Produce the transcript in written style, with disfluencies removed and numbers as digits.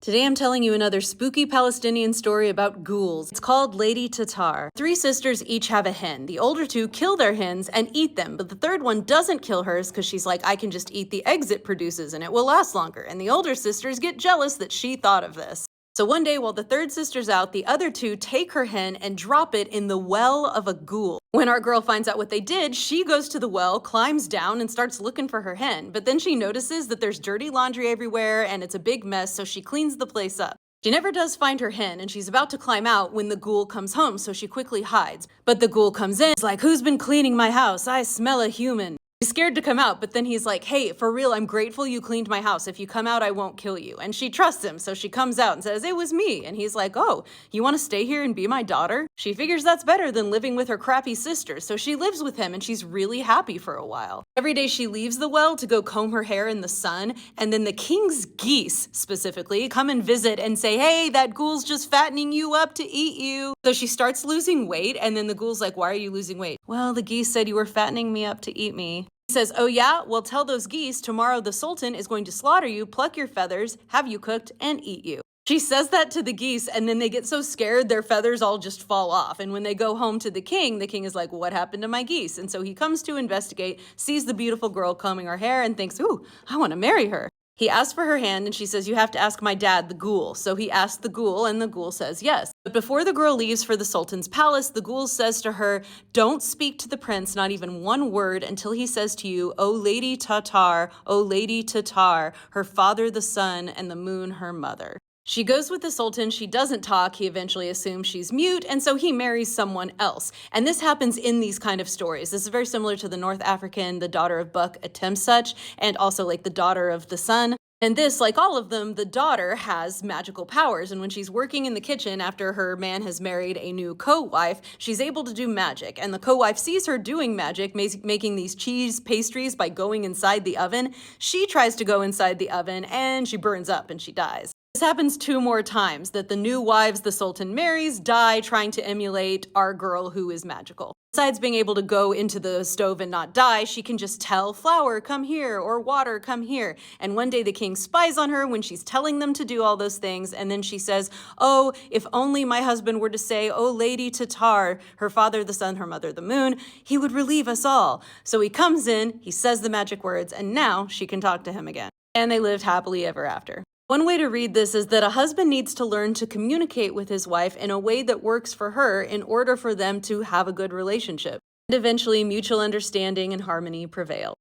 Today I'm telling you another spooky Palestinian story about ghouls. It's called Lady Tatar. Three sisters each have a hen. The older two kill their hens and eat them, but the third one doesn't kill hers because she's like, I can just eat the eggs it produces and it will last longer. And the older sisters get jealous that she thought of this. So one day while the third sister's out, the other two take her hen and drop it in the well of a ghoul. When our girl finds out what they did, she goes to the well, climbs down, and starts looking for her hen. But then she notices that there's dirty laundry everywhere and it's a big mess, so she cleans the place up. She never does find her hen, and she's about to climb out when the ghoul comes home, so she quickly hides. But the ghoul comes in, he's like, who's been cleaning my house? I smell a human. She's scared to come out, but then he's like, hey, for real, I'm grateful you cleaned my house. If you come out, I won't kill you. And she trusts him, so she comes out and says, it was me. And he's like, oh, you want to stay here and be my daughter? She figures that's better than living with her crappy sister, so she lives with him, and she's really happy for a while. Every day she leaves the well to go comb her hair in the sun, and then the king's geese, specifically, come and visit and say, hey, that ghoul's just fattening you up to eat you. So she starts losing weight, and then the ghoul's like, why are you losing weight? Well, the geese said you were fattening me up to eat me. He says, oh yeah? Well, tell those geese tomorrow the Sultan is going to slaughter you, pluck your feathers, have you cooked, and eat you. She says that to the geese, and then they get so scared their feathers all just fall off. And when they go home to the king is like, what happened to my geese? And so he comes to investigate, sees the beautiful girl combing her hair, and thinks, ooh, I want to marry her. He asks for her hand, and she says, you have to ask my dad, the ghoul. So he asks the ghoul, and the ghoul says yes. But before the girl leaves for the Sultan's palace, the ghoul says to her, don't speak to the prince, not even one word, until he says to you, O Lady Tatar, O Lady Tatar, her father the sun, and the moon her mother. She goes with the Sultan, she doesn't talk, he eventually assumes she's mute, and so he marries someone else. And this happens in these kind of stories. This is very similar to the North African, the daughter of Buck attempts such, and also like the daughter of the sun. And this, like all of them, the daughter has magical powers, and when she's working in the kitchen after her man has married a new co-wife, she's able to do magic, and the co-wife sees her doing magic, making these cheese pastries by going inside the oven. She tries to go inside the oven, and she burns up and she dies. This happens 2 more times, that the new wives the Sultan marries die trying to emulate our girl who is magical. Besides being able to go into the stove and not die, she can just tell flour, come here, or water, come here. And one day the king spies on her when she's telling them to do all those things, and then she says, oh, if only my husband were to say, oh, Lady Tatar, her father the sun, her mother the moon, he would relieve us all. So he comes in, he says the magic words, and now she can talk to him again. And they lived happily ever after. One way to read this is that a husband needs to learn to communicate with his wife in a way that works for her in order for them to have a good relationship. And eventually mutual understanding and harmony prevail.